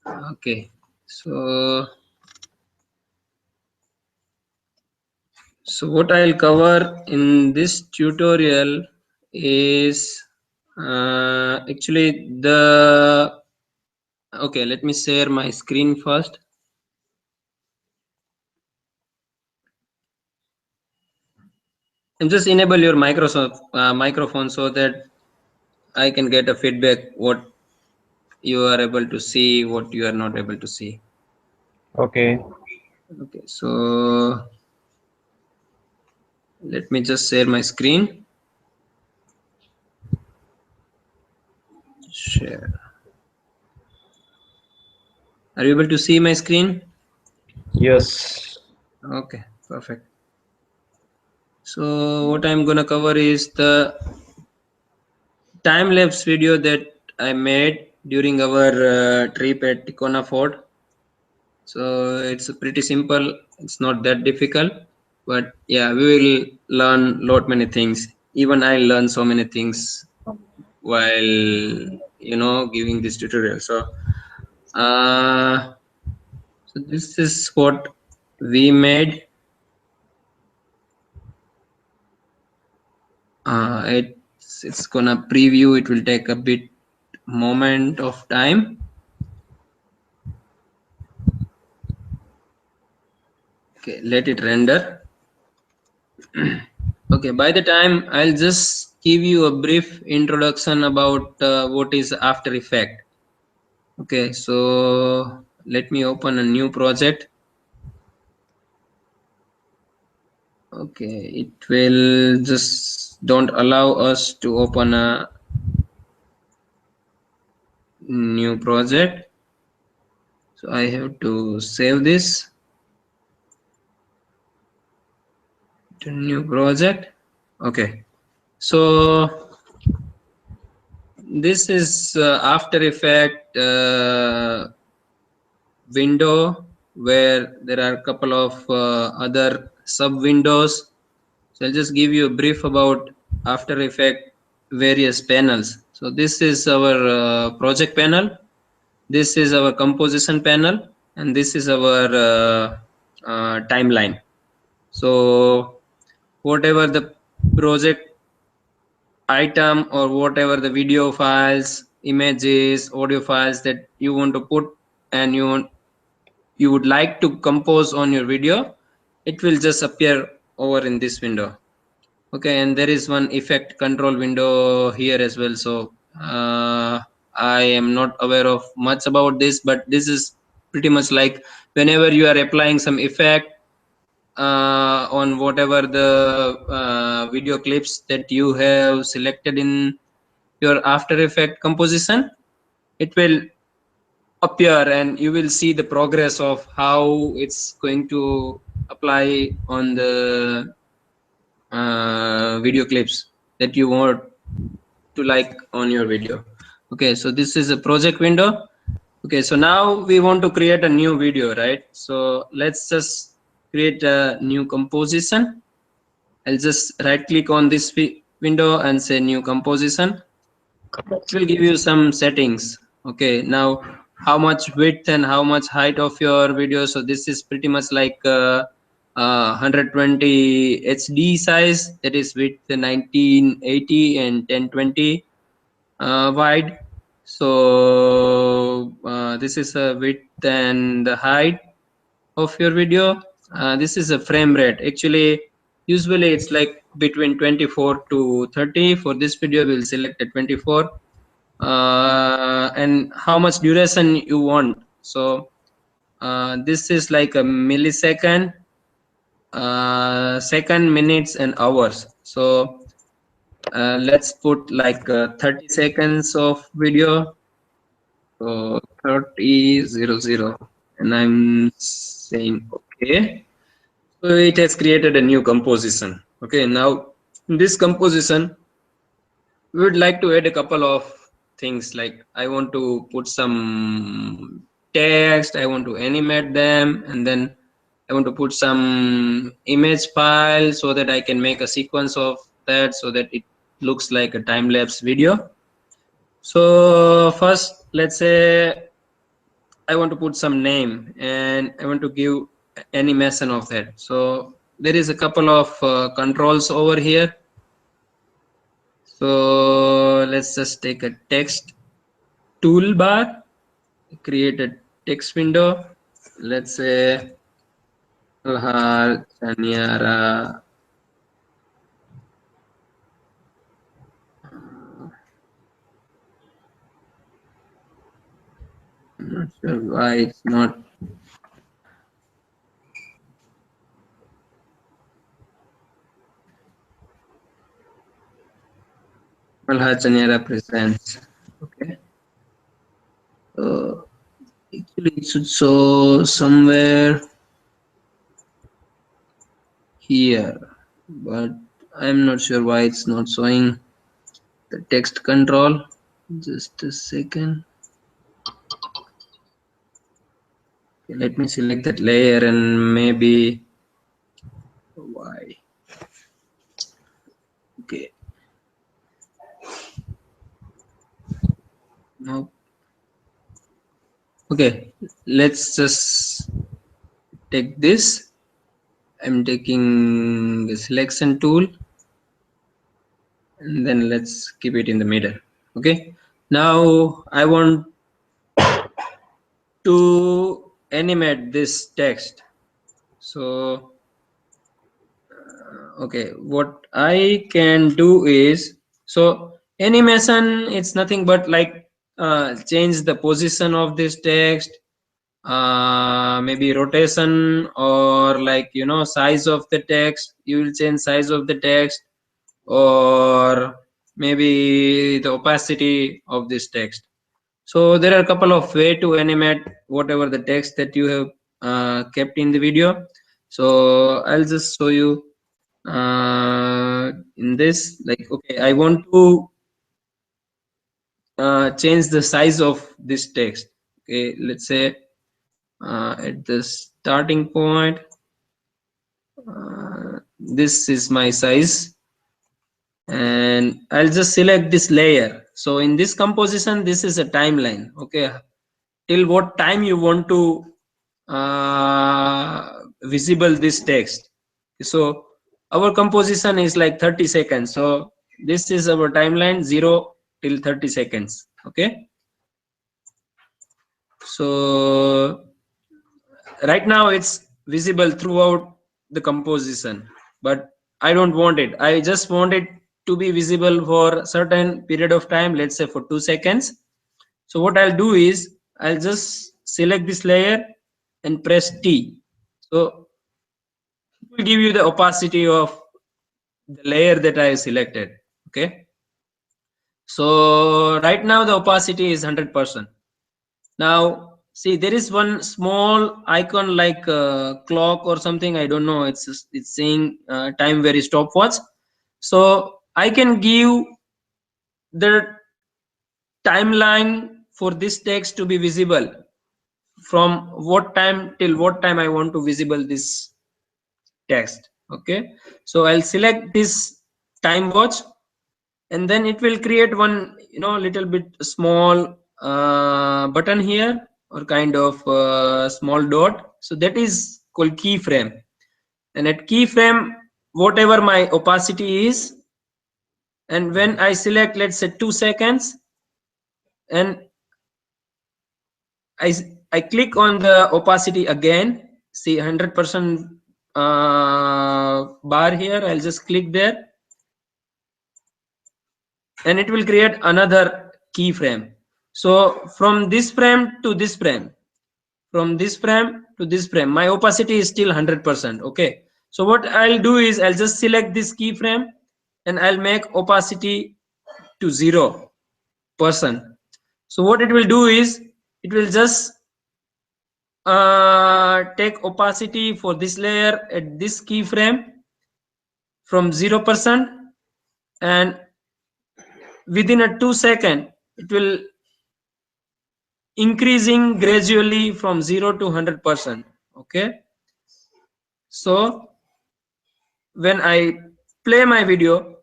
Okay, so what I'll cover in this tutorial is actually the okay, let me share my screen first. And just enable your Microsoft microphone so that I can get a feedback what you are able to see, what you are not able to see. Okay. Okay, so let me just share my screen. Share. Are you able to see my screen? Yes. Okay, perfect. So what I'm gonna cover is the time-lapse video that I made during our trip at Ticona Fort. So it's pretty simple. It's not that difficult, but yeah, we will learn lot many things. Even I learned so many things while giving this tutorial. So this is what we made. It's gonna preview. It will take a bit moment of time. Okay, let it render. Okay, by the time I'll just give you a brief introduction about what is After Effect. Okay, so let me open a new project. Okay, it will just don't allow us to open a new project. So I have to save this to new project. Okay, so this is After Effect window where there are a couple of other sub windows. So I'll just give you a brief about After Effect various panels. So this is our project panel, this is our composition panel, and this is our timeline. So whatever the project item or whatever the video files, images, audio files that you want to put and you would like to compose on your video, it will just appear over in this window. Okay, and there is one effect control window here as well. So I am not aware of much about this, but this is pretty much like whenever you are applying some effect on whatever the video clips that you have selected in your After Effect composition, it will appear and you will see the progress of how it's going to apply on the video clips that you want to like on your video. Okay, so this is a project window. Okay, so now we want to create a new video, right? So let's just create a new composition. I'll just right click on this window and say new composition. It will give you some settings. Okay, now how much width and how much height of your video. So this is pretty much like 120 HD size, that is width 1980 and 1020 wide. So this is a width and the height of your video. This is a frame rate. Actually, usually it's like between 24 to 30. For this video, we'll select a 24. And how much duration you want. So this is like a millisecond, second, minutes, and hours. So let's put like 30 seconds of video. So 30:00, and I'm saying okay. So it has created a new composition. Okay, now in this composition, we would like to add a couple of things, like I want to put some text, I want to animate them, and then I want to put some image file so that I can make a sequence of that so that it looks like a time-lapse video. So first, let's say I want to put some name and I want to give animation of that. So there is a couple of controls over here. So let's just take a text toolbar, create a text window. Let's say Malhar Chaniara. I'm not sure why it's not Malhar Chaniara presents. Okay. So actually it should show somewhere here, but I'm not sure why it's not showing the text control. Just a second. Okay, let me select that layer and maybe why. Okay. No. Okay. Let's just take this. I'm taking the selection tool and then let's keep it in the middle. Okay. Now I want to animate this text. So okay, what I can do is, so animation, it's nothing but like change the position of this text, maybe rotation, or like size of the text. You will change size of the text, or maybe the opacity of this text. So there are a couple of way to animate whatever the text that you have kept in the video. So I'll just show you in this. Like, okay, I want to change the size of this text. Okay, let's say at the starting point, this is my size, and I'll just select this layer. So in this composition, this is a timeline. Okay, till what time you want to visible this text. So our composition is like 30 seconds. So this is our timeline, 0 till 30 seconds. Okay, so right now it's visible throughout the composition, but I don't want it. I just want it to be visible for a certain period of time, let's say for 2 seconds. So what I'll do is I'll just select this layer and press T. So it will give you the opacity of the layer that I selected. Okay, so right now the opacity is 100%. Now see, there is one small icon like clock or something. I don't know. It's saying time where stopwatch. So I can give the timeline for this text to be visible from what time till what time I want to visible this text. Okay, so I'll select this time watch, and then it will create one little bit small button here, or kind of small dot. So that is called keyframe, and at keyframe, whatever my opacity is, and when I select, let's say 2 seconds, and I I click on the opacity again. See 100% bar here. I'll just click there, and it will create another keyframe. So from this frame to this frame, from this frame to this frame, my opacity is still 100%. Okay, so what I'll do is I'll just select this keyframe and I'll make opacity to 0%. So what it will do is it will just take opacity for this layer at this keyframe from 0%, and within a 2 second it will increasing gradually from 0 to 100%. Okay, so when I play my video,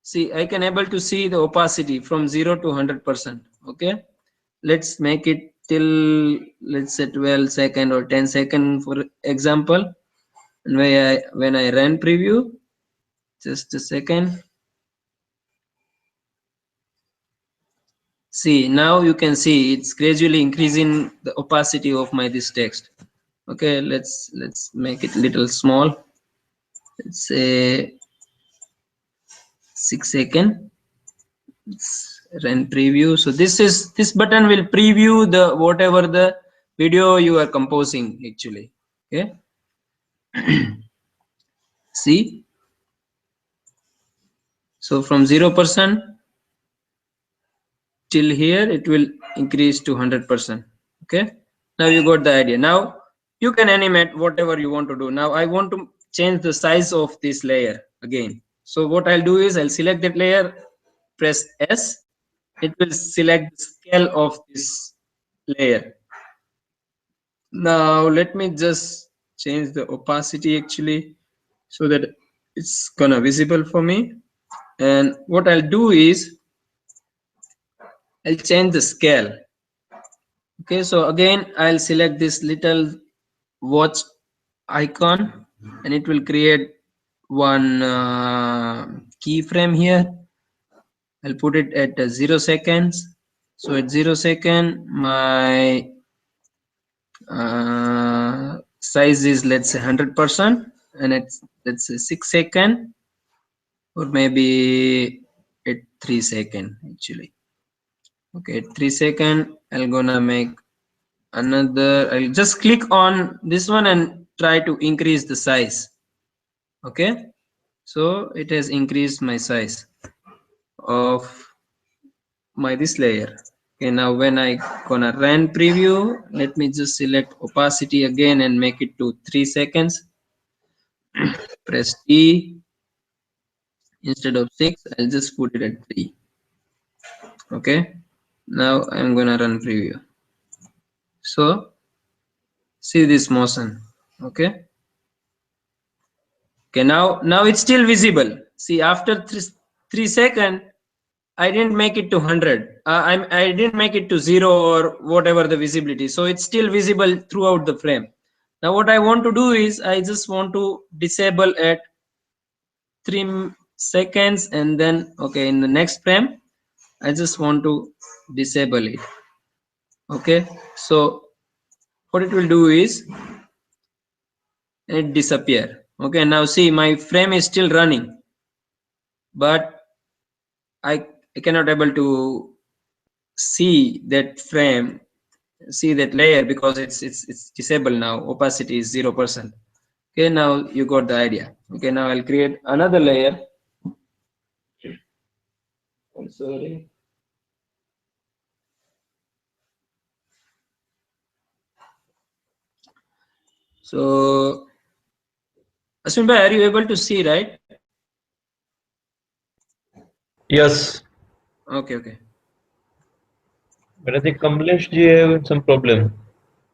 see I can able to see the opacity from 0 to 100%. Okay, let's make it till, let's say 12 second or 10 second for example. And when I run preview, just a second. See, now you can see it's gradually increasing the opacity of my this text. Okay, let's make it little small. Let's say 6 second. Let's run preview. So this button will preview the whatever the video you are composing actually. Okay. See, so from 0% till here it will increase to 100%. Okay, now you got the idea. Now you can animate whatever you want to do. Now I want to change the size of this layer again. So what I'll do is I'll select that layer, press S. It will select the scale of this layer. Now let me just change the opacity actually, so that it's gonna visible for me. And what I'll do is I'll change the scale. Okay, so again I'll select this little watch icon, and it will create one keyframe here. I'll put it at 0 seconds. So at 0 second my size is, let's say, 100%, and it's, let's say, 6 second, or maybe at 3 second actually. Okay, at 3 second I'm gonna make another. I'll just click on this one and try to increase the size. Okay, so it has increased my size of my this layer. Okay, now when I gonna run preview, let me just select opacity again and make it to 3 seconds. Press T. Instead of 6, I'll just put it at 3. Okay, now I'm gonna run preview. So see this motion. Okay, okay, now it's still visible. See, after 3 seconds I didn't make it to 100. I didn't make it to 0 or whatever the visibility. So it's still visible throughout the frame. Now what I want to do is I just want to disable at 3 seconds, and then okay, in the next frame I just want to disable it. Okay, so what it will do is it disappear. Okay, now see, my frame is still running, but I cannot able to see that frame, see that layer, because it's disabled now. Opacity is 0%. Okay, now you got the idea. Okay, now I'll create another layer. I'm sorry. So Ashwin bhai, are you able to see, right? Yes, Okay, okay. but I think Kamlesh ji have some problem.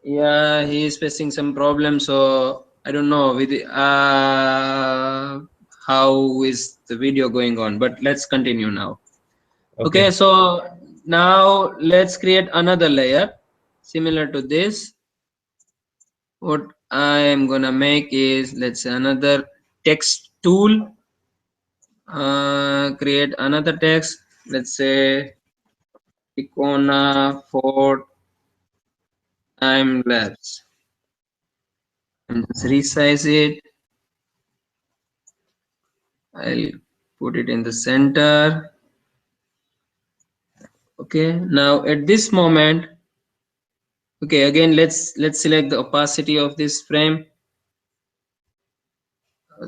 Yeah, he is facing some problem, so I don't know with how is the video going on, but let's continue now. Okay, Okay. so now let's create another layer similar to this. What I am gonna make is, let's say, another text tool. Create another text. Let's say Icona for time lapse, and just resize it. I'll put it in the center. Okay, now at this moment, okay, again let's select the opacity of this frame.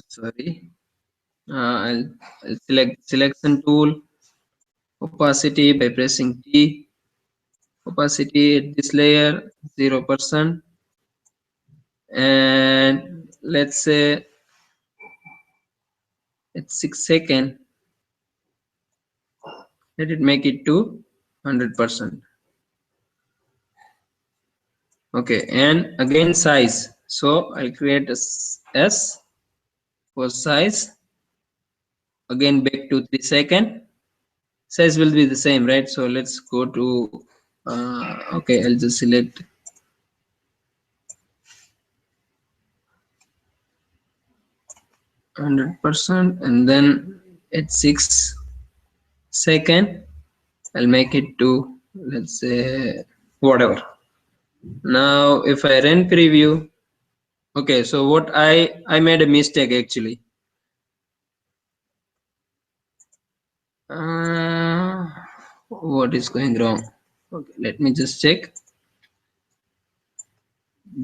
Sorry, I'll select selection tool, opacity by pressing T. Opacity at this layer 0%, and let's say at 6 second, let it make it to 100%. Okay, and again size. So I'll create a S for size. Again back to 3 second. Size will be the same, right? So let's go to Okay, I'll just select 100% and then at 6 second I'll make it to, let's say, whatever. Now if I run preview, okay, so what I made a mistake actually. uh, what is going wrong? Okay, let me just check.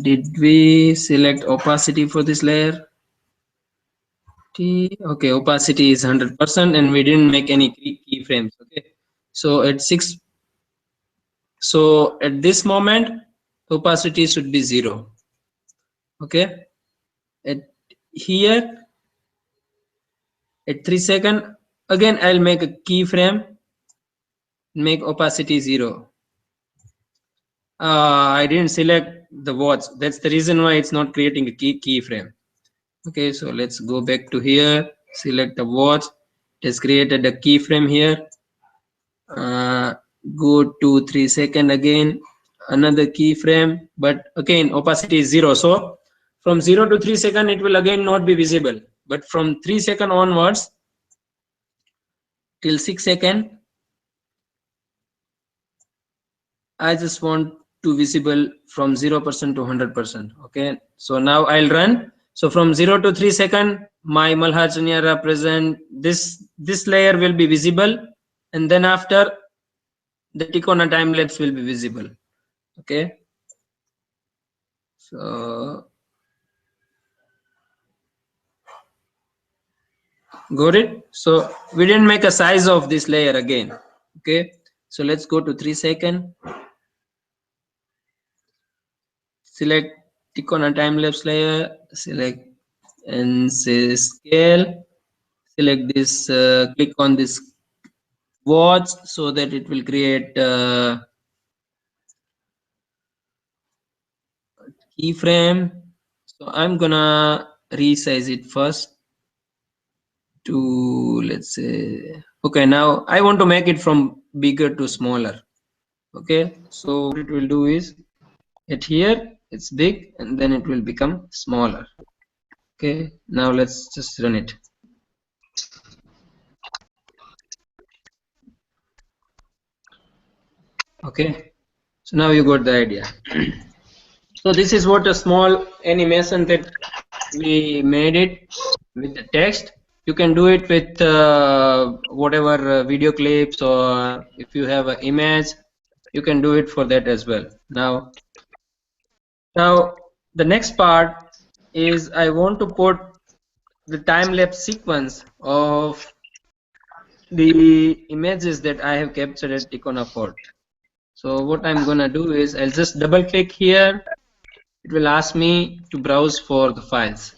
Did we select opacity for this layer? Okay, opacity is 100% and we didn't make any keyframes. Okay, so at 6, so at this moment opacity should be 0. Okay, at here at 3 second again I'll make a keyframe, make opacity 0. I didn't select the watch, that's the reason why it's not creating a keyframe. Okay, so let's go back to here, select the watch, it has created a keyframe here. Go to 3 second again, another keyframe, but again opacity is 0. So from 0 to 3 second it will again not be visible, but from 3 second onwards till 6 second I just want to visible from 0% to 100%. Okay, so now I'll run. So from 0 to 3 second my Malharjanya represent this layer will be visible, and then after the Ticona time lapse will be visible. Okay, so got it. So we didn't make a size of this layer again. Okay, so let's go to 3 second, select Ticona time lapse layer, select and say scale, select this, click on this watch so that it will create keyframe. So I'm gonna resize it first to, let's say, okay, now I want to make it from bigger to smaller. Okay, so what it will do is at here it's big and then it will become smaller. Okay, now let's just run it. Okay, so now you got the idea. So this is what a small animation that we made it with the text. You can do it with whatever video clips, or if you have an image you can do it for that as well. Now the next part is I want to put the time-lapse sequence of the images that I have captured at Ticona Fort. So what I'm gonna do is I'll just double click here. It will ask me to browse for the files.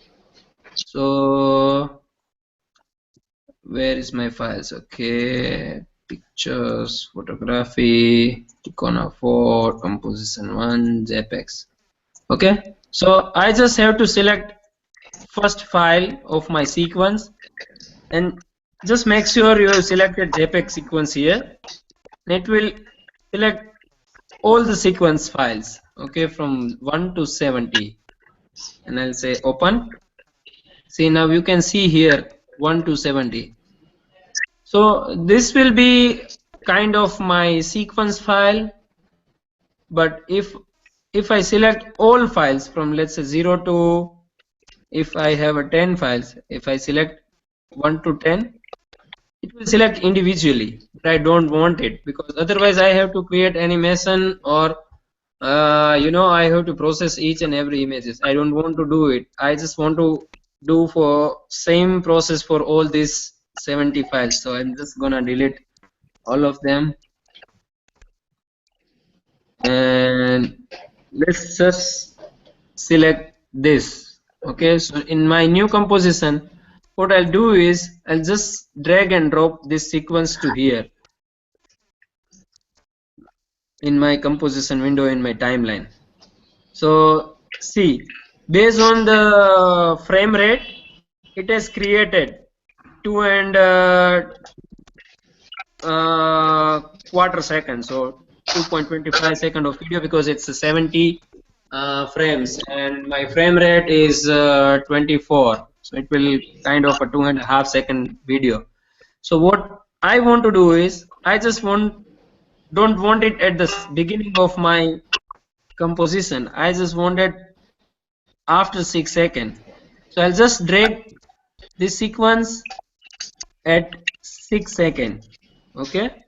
So where is my files? Okay, pictures, photography, Ticona Fort, composition 1, JPEGs. Okay, so I just have to select first file of my sequence and just make sure you have selected JPEG sequence here. It will select all the sequence files, okay, from 1 to 70, and I'll say open. See, now you can see here 1 to 70. So this will be kind of my sequence file, but if I select all files from, let's say, 0 to, if I have a 10 files, if I select 1 to 10, it will select individually, but I don't want it, because otherwise I have to create animation, or I have to process each and every images. I don't want to do it. I just want to do for same process for all these 70 files. So I'm just gonna delete all of them, and let's just select this. Okay, so in my new composition what I'll do is I'll just drag and drop this sequence to here in my composition window in my timeline. So see, based on the frame rate it has created 2 and quarter seconds. So 2.25 seconds of video because it's a 70 frames and my frame rate is 24, so it will kind of a 2.5 second video. So what I want to do is I just don't want it at the beginning of my composition. I just want it after 6 seconds. So I'll just drag this sequence at 6 seconds. Okay,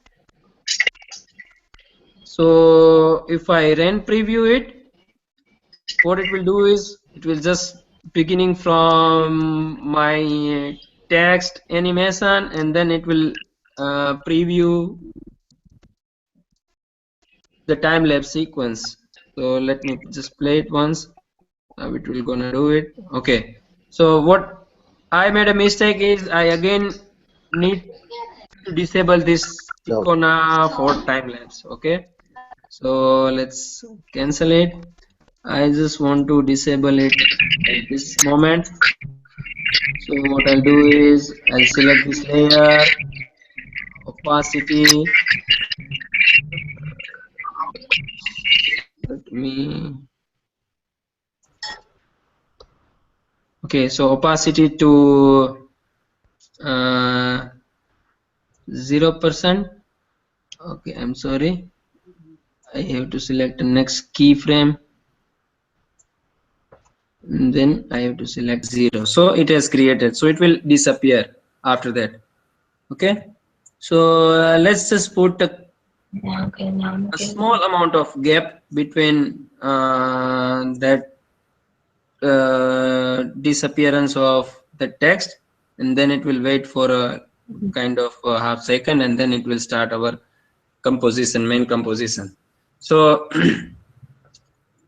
so if I run preview it, what it will do is it will just beginning from my text animation and then it will preview the time lapse sequence. So let me just play it once. Now it will gonna do it. Okay, so what I made a mistake is I again need to disable this icona for time lapse. Okay, so let's cancel it. I just want to disable it at this moment. So what I'll do is I'll select this layer, opacity. Let me. Okay, so opacity to 0%. Okay, I'm sorry. I have to select the next keyframe. And then I have to select 0. So it has created. So it will disappear after that. Okay. So let's just put a small amount of gap between that disappearance of the text, and then it will wait for a kind of a half second, and then it will start our composition, main composition. So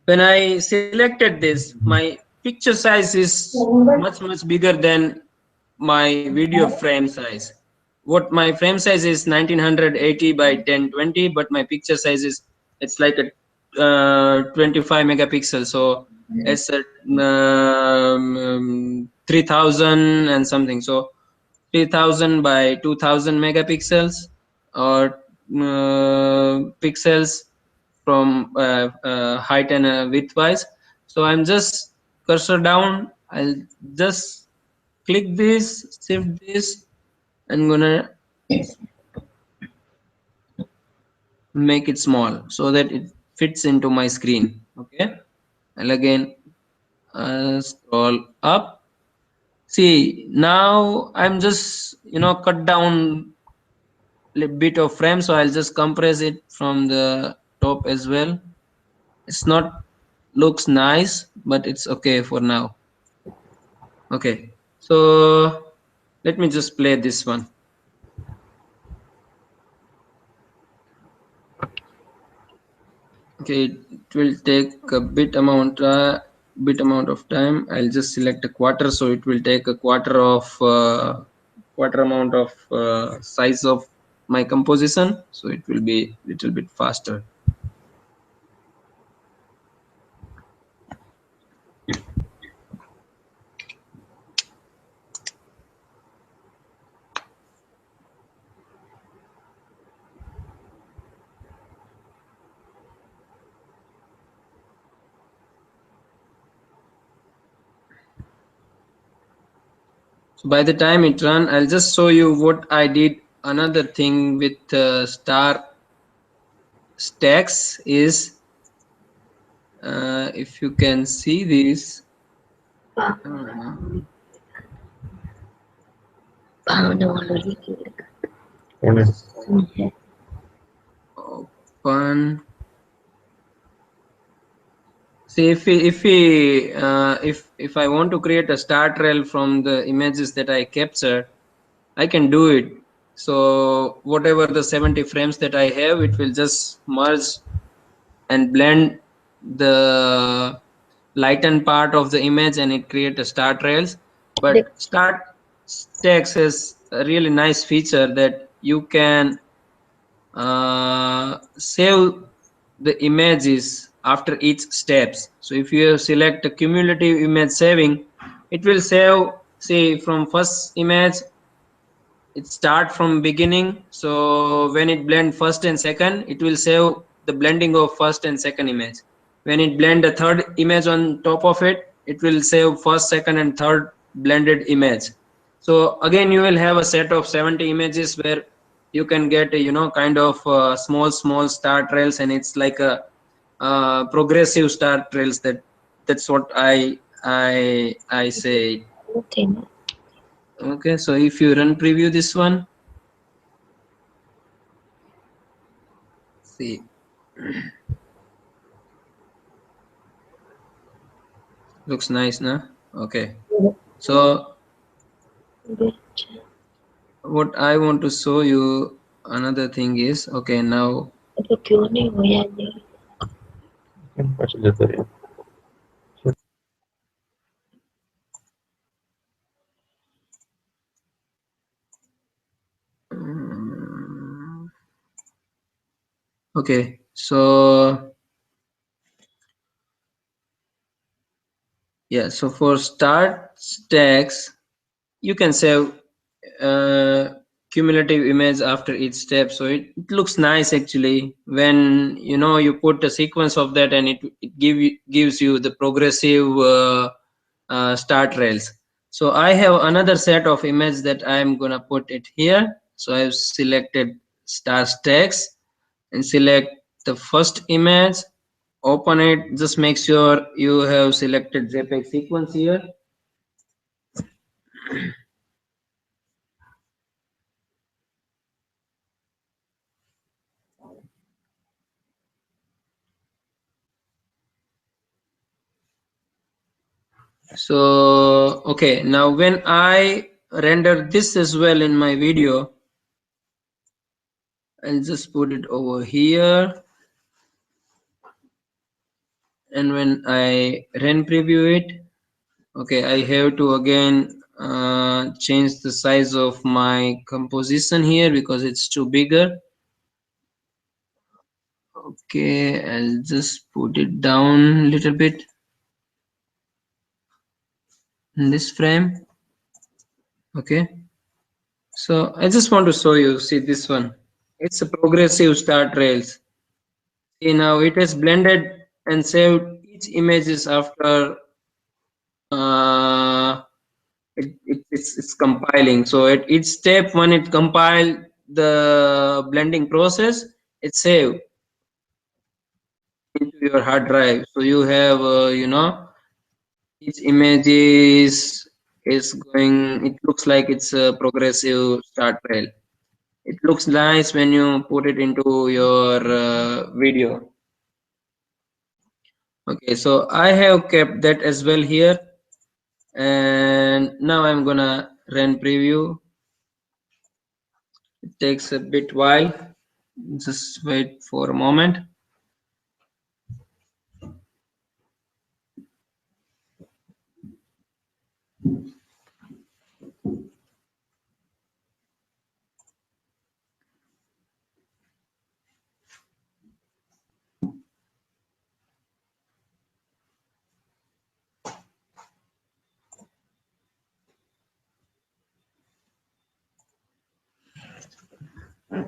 when I selected this, my picture size is much bigger than my video frame size. What my frame size is 1980 by 1020, but my picture size is it's like a 25 megapixels. So it's a 3000 and something. So 3000 by 2000 megapixels or pixels from height and width wise. So I'm just cursor down. I'll just click this, shift this, and gonna make it small so that it fits into my screen. Okay, and again scroll up. See, now I'm just cut down a bit of frame, so I'll just compress it from the top as well. It's not looks nice, but it's okay for now. Okay, so let me just play this one. Okay, it will take a bit amount of time. I'll just select a quarter, so it will take a quarter amount of size of my composition, so it will be a little bit faster. So by the time it run, I'll just show you what I did. Another thing with star stacks is if you can see this. Open. See, if I want to create a star trail from the images that I captured, I can do it. So whatever the 70 frames that I have, it will just merge and blend the lighten part of the image and it create a star trails. But start stacks has a really nice feature that you can save the images after each steps. So if you select a cumulative image saving, it will save, say, from first image it start from beginning. So when it blend first and second, it will save the blending of first and second image. When it blend the third image on top of it, it will save first, second, and third blended image. So again, you will have a set of 70 images where you can get a, kind of small star trails, and it's like a progressive star trails. That's what I say. Okay. Okay, so if you run preview this one, see, looks nice, no? Okay, so what I want to show you another thing is, okay, now तो क्यों नहीं हुआ नहीं? पाचल जाता है okay, so yeah, so for start stacks, you can save cumulative image after each step, so it looks nice actually when you put a sequence of that, and gives you the progressive start rails. So I have another set of image that I'm gonna put it here. So I've selected star stacks and select the first image, open it, just make sure you have selected JPEG sequence here. So okay, now when I render this as well in my video, I'll just put it over here, and when I run preview it, okay, I have to again change the size of my composition here because it's too bigger. Okay, I'll just put it down a little bit in this frame. Okay, so I just want to show you, see this one, it's a progressive start rails. See, now it has blended and saved each images after it's compiling. So at each step when it compiled the blending process, it's saved into your hard drive. So you have each image is going, it looks like it's a progressive start rail. It looks nice when you put it into your video. Okay, so I have kept that as well here, and now I'm gonna run preview. It takes a bit while, just wait for a moment.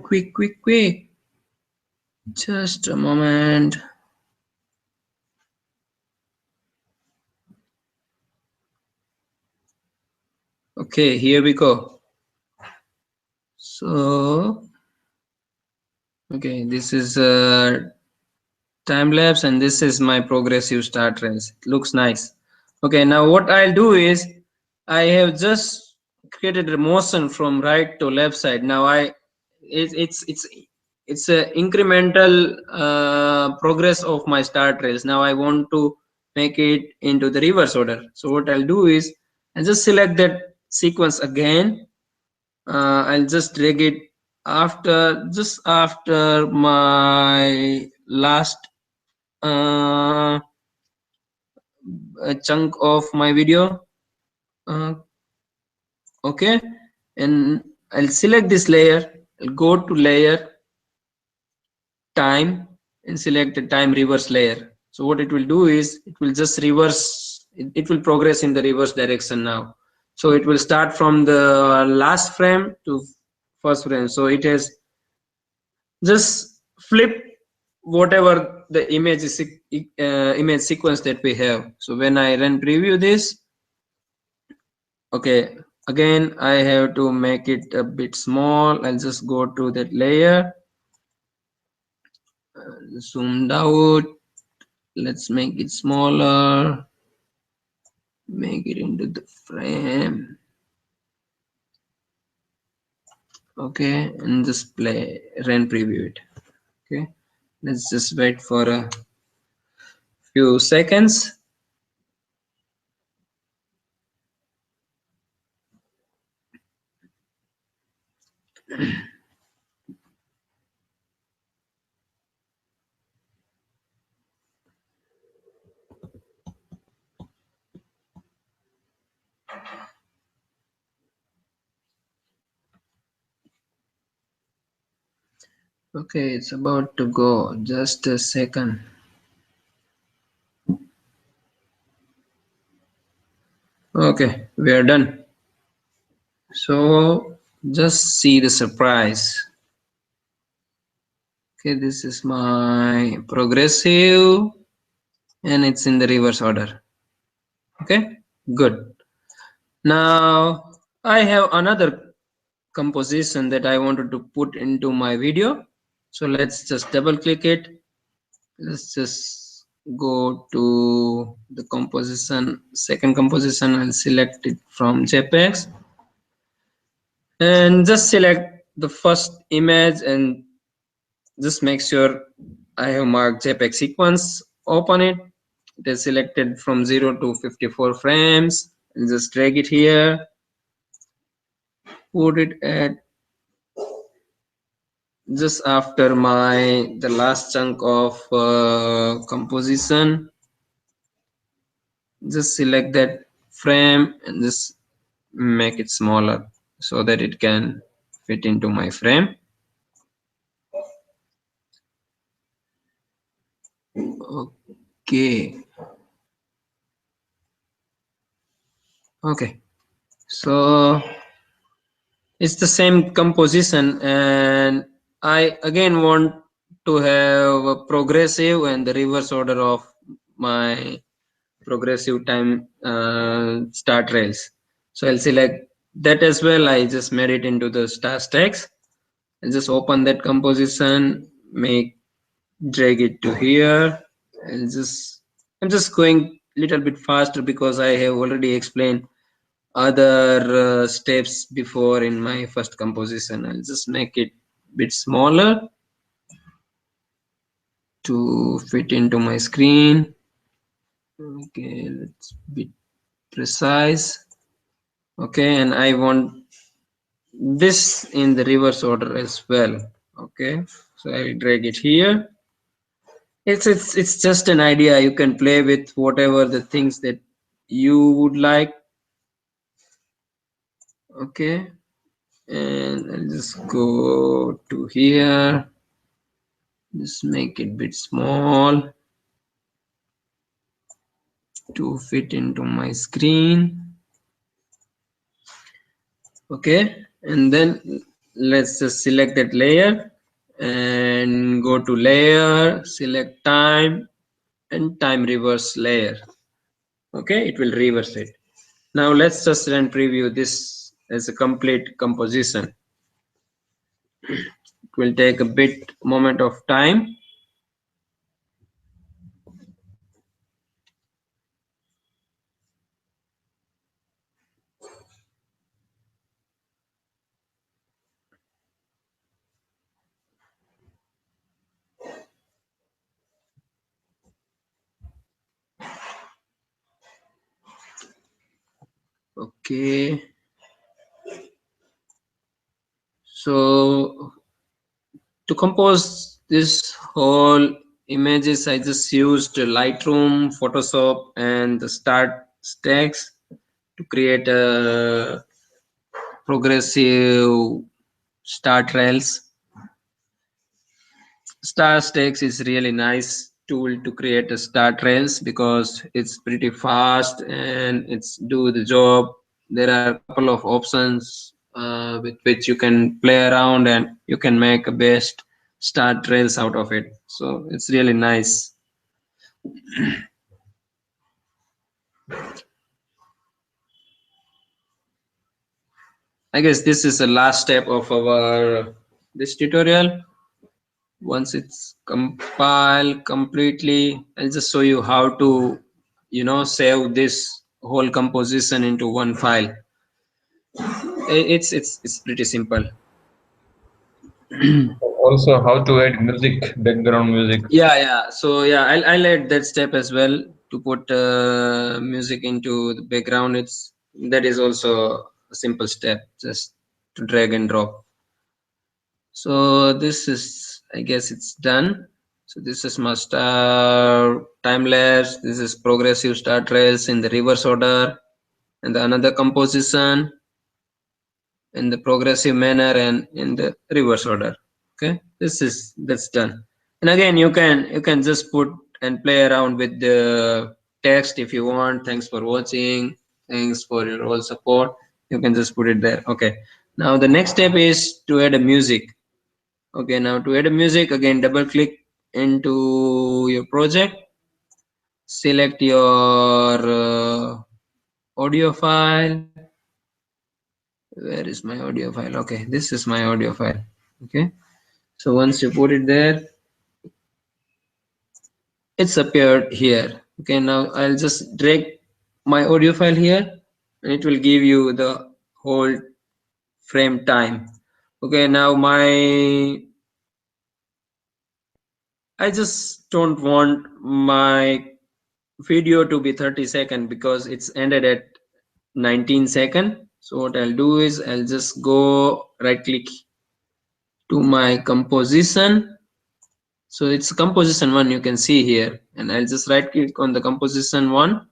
Quick, just a moment. Okay, here we go. So okay, this is time lapse, and this is my progressive start rails. It looks nice. Okay, now what I'll do is I have just created a motion from right to left side. Now it's a incremental progress of my start rails. Now I want to make it into the reverse order. So what I'll do is I just select that sequence again. I'll just drag it just after my last chunk of my video. Uh, okay, and I'll select this layer. I'll go to layer, time, and select the time reverse layer. So what it will do is it will just reverse, it will progress in the reverse direction now. So it will start from the last frame to first frame. So it has just flipped whatever the image sequence that we have. So when I run preview this, okay, again I have to make it a bit small. I'll just go to that layer, zoomed out. Let's make it smaller, make it into the frame. Okay, and just run preview it. Okay, let's just wait for a few seconds. Okay, it's about to go. Just a second. Okay, we are done. So just see the surprise. Okay, this is my progressive and it's in the reverse order. Okay, good. Now I have another composition that I wanted to put into my video. So let's just double click it. Let's just go to the composition, second composition. I'll select it from JPEGs and just select the first image and just make sure I have marked JPEG sequence. Open it. It is selected from 0 to 54 frames and just drag it here. Put it at just after the last chunk of composition. Just select that frame and just make it smaller so that it can fit into my frame. Okay, so it's the same composition and I again want to have a progressive and the reverse order of my progressive time start rails. So I'll select that as well. I just made it into the star stacks. I'll just open that composition, drag it to here, and I'm just going a little bit faster because I have already explained other steps before in my first composition. I'll just make it a bit smaller to fit into my screen. Okay, let's be precise. Okay, and I want this in the reverse order as well. Okay, so I'll drag it here. It's just an idea. You can play with whatever the things that you would like. Okay, and I'll just go to here. Just make it a bit small to fit into my screen. Okay, and then let's just select that layer and go to layer, select time and time reverse layer. Okay, it will reverse it. Now let's just run preview this as a complete composition. It will take a bit moment of time. Okay, so to compose this whole images, I just used Lightroom, Photoshop, and the start stacks to create a progressive start rails. Star Stacks is really nice tool to create a start rails because it's pretty fast and it's do the job. There are a couple of options with which you can play around and you can make a best star trails out of it. So it's really nice. I guess this is the last step of our this tutorial. Once it's compiled completely, I'll just show you how to, save this whole composition into one file. It's pretty simple. Also, how to add music, background music. Yeah. So yeah, I'll add that step as well to put music into the background. That is also a simple step, just to drag and drop. So this is, I guess it's done. So this is my star time lapse. This is progressive star trails in the reverse order, and the another composition in the progressive manner and in the reverse order. Okay, that's done. And again, you can just put and play around with the text if you want. Thanks for watching. Thanks for your all support. You can just put it there. Okay. Now the next step is to add a music. Okay, now to add a music, again double click into your project, select your audio file. Where is my audio file? Okay, this is my audio file. Okay, so once you put it there, it's appeared here. Okay, now I'll just drag my audio file here, and it will give you the whole frame time. Okay, now I just don't want my video to be 30 second because it's ended at 19 second. So what I'll do is I'll just go right click to my composition. So it's composition one, you can see here, and I'll just right click on the composition one.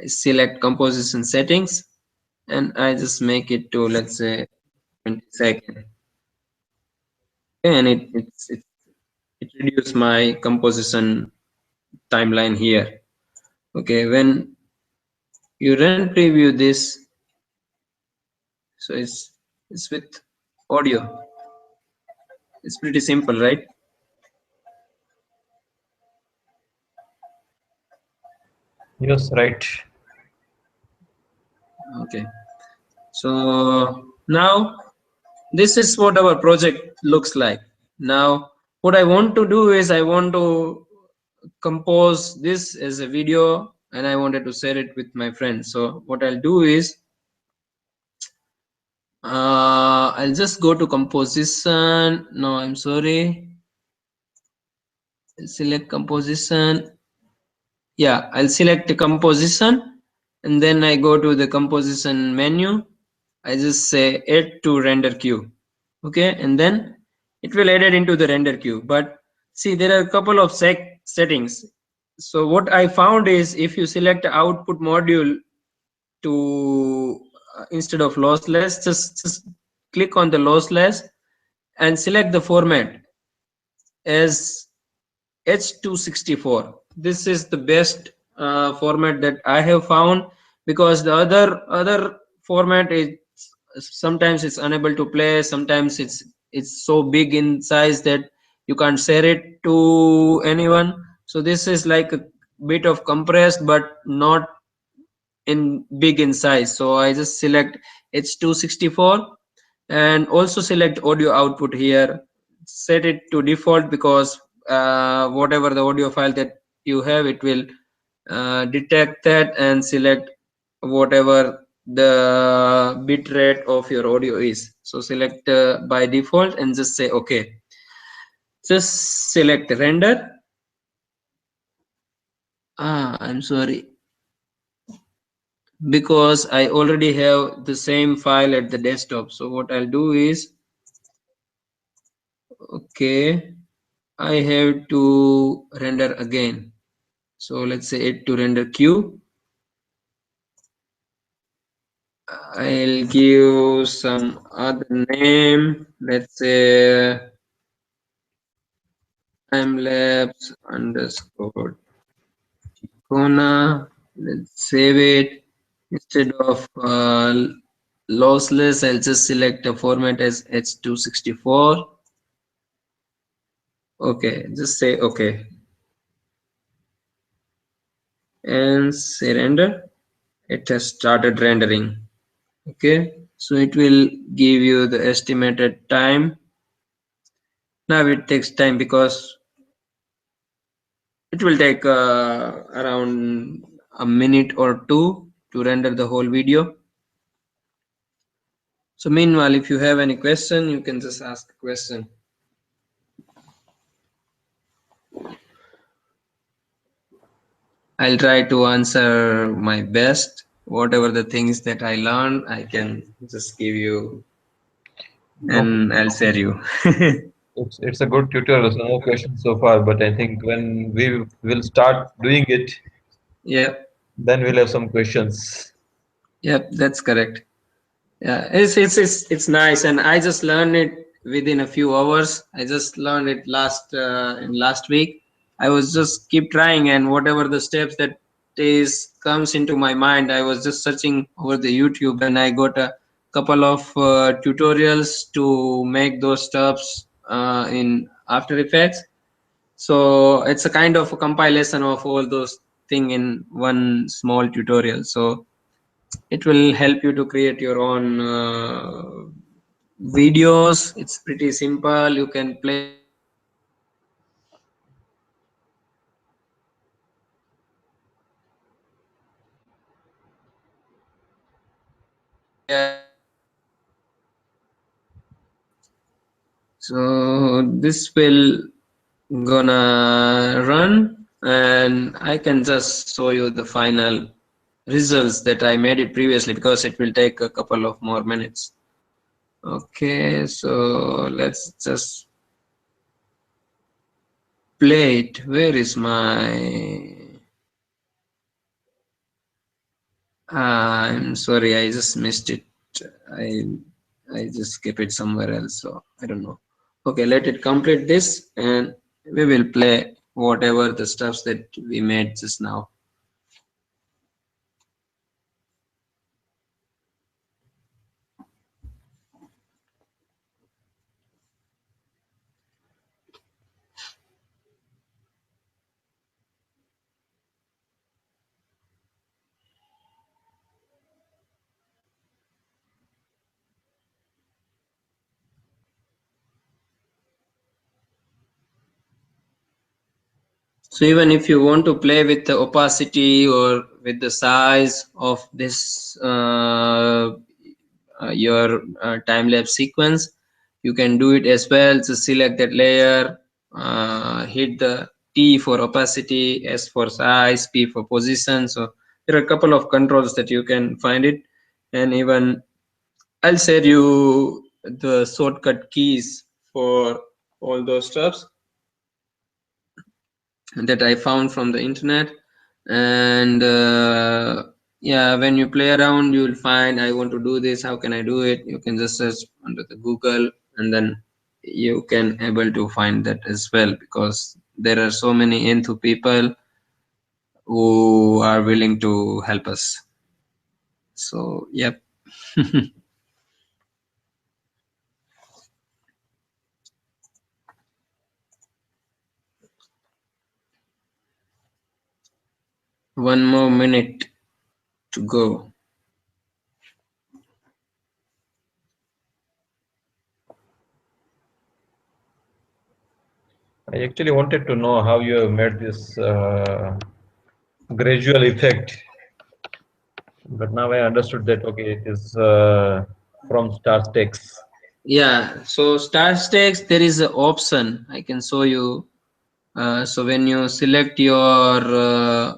I select composition settings, and I just make it to, let's say, 20 second. Okay, and it reduce my composition timeline here. Okay, when you run preview this, so it's with audio. It's pretty simple, right? Yes, right. Okay, so now this is what our project looks like. Now what I want to do is I want to compose this as a video, and I wanted to share it with my friends. So what I'll do is I'll just go to composition. No, I'm sorry. I'll select composition. Yeah, I'll select the composition, and then I go to the composition menu. I just say add to render queue. Okay, and then it will add it into the render queue. But see, there are a couple of settings. So what I found is if you select output module to instead of lossless, just click on the lossless and select the format as H264. This is the best format that I have found, because the other format is sometimes it's unable to play, sometimes it's so big in size that you can't share it to anyone. So this is like a bit of compressed but not in big in size. So I just select H264 and also select audio output here, set it to default, because whatever the audio file that you have, it will detect that and select whatever the bit rate of your audio is. So select by default and just say okay. Just select render. I'm sorry, because I already have the same file at the desktop. So what I'll do is, okay, I have to render again. So let's say it to render queue. I'll give some other name. Let's say timelapse underscore Kona. Let's save it. Instead of lossless, I'll just select a format as H264. Okay, just say okay and say render. It has started rendering. Okay, so it will give you the estimated time. Now it takes time because it will take around a minute or two to render the whole video. So meanwhile, if you have any question, you can just ask a question. I'll try to answer my best. Whatever the things that I learn, I can just give you No, and I'll share you. it's a good tutorial. So no questions so far, but I think when we will start doing it, Yep, then we'll have some questions. yep, that's correct. Yeah, it's nice, and I just learned it within a few hours. I just learned it last week. I was just keep trying, and whatever the steps that is comes into my mind, I was just searching over the YouTube, and I got a couple of tutorials to make those steps in After Effects. So it's a kind of a compilation of all those thing in one small tutorial. So it will help you to create your own videos. It's pretty simple. You can play around with the layer. So this will gonna run, and I can just show you the final results that I made it previously because it will take a couple of more minutes. Okay, so let's just play it. Where is my I'm sorry, I just missed it. I I just kept it somewhere else, so I don't know. Okay, let it complete this and we will play whatever the stuffs that we made just now. So even if you want to play with the opacity or with the size of this your time lapse sequence, you can do it as well. So select that layer, hit the T for opacity, S for size, P for position. So there are a couple of controls that you can find it, and even I'll share you the shortcut keys for all those stuffs that I found from the internet. And yeah, when you play around, you'll find I want to do this. How can I do it? You can just search under the Google, and then you can able to find that as well because there are so many Enthu people who are willing to help us. So yep. One more minute to go. I actually wanted to know how you have made this gradual effect, but now I understood that okay, it is from Startex. Yeah, so start stakes, there is an option I can show you. So when you select your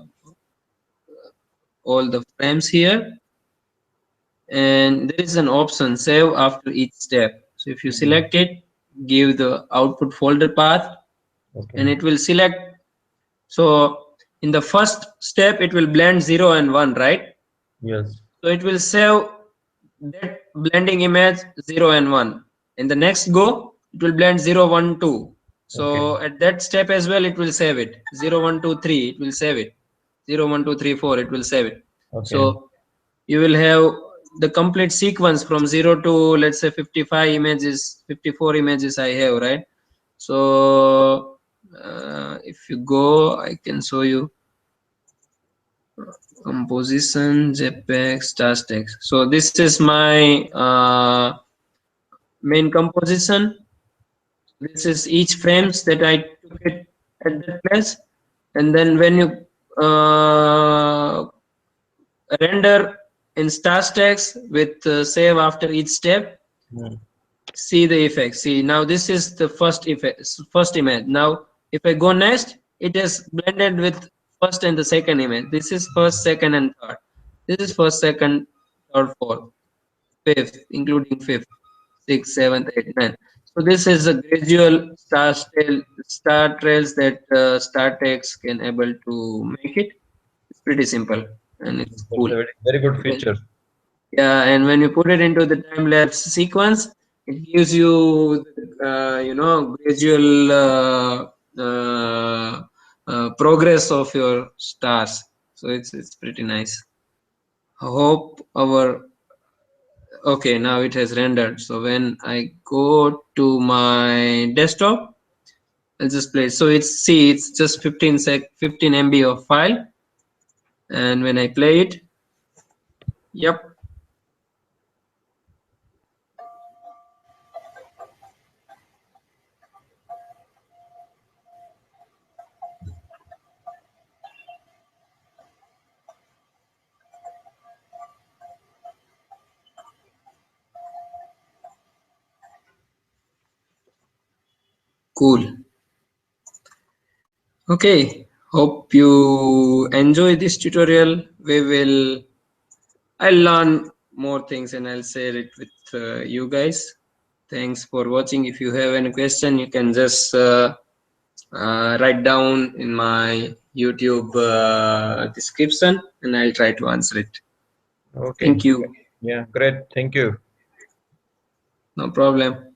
all the frames here, and there is an option save after each step. So if you Mhm. select it, give the output folder path, and Okay. it will select. So in the first step, it will blend 0 and 1, right? Yes. So it will save that blending image 0 and 1. In the next go, it will blend 0, 1, 2. Okay. So at that step as well, it will save it. 0, 1, 2, 3, it will save it. 0, 1, 2, 3, 4, it will save it. Okay. So you will have the complete sequence from 0 to let's say 55 images, 54 images I have, right? So If you go, I can show you composition, JPEG, stars text. So this is my main composition. This is each frames that I took it at that place, and then when you render in stars text with save after each step, see the effect. See, now this is the first effect, first image. Now if I go next, it is blended with first and the second image. This is first, second, and third. This is first, second, third, fourth, fifth, including fifth, sixth, seventh, eighth, ninth. So this is a gradual star trails that StarText can able to make it. It's pretty simple and it's That's cool. a very good feature. Yeah, and when you put it into the time lapse sequence, it gives you, gradual progress of your stars. So it's pretty nice. I hope our okay, now it has rendered. So when I go to my desktop, I'll just play. So it's just 15 MB of file, and when I play it, yep. Cool. Okay, hope you enjoy this tutorial. I'll learn more things and I'll share it with you guys. Thanks for watching. If you have any question, you can just write down in my YouTube description and I'll try to answer it. Okay. Thank you. Yeah, great. Thank you. No problem.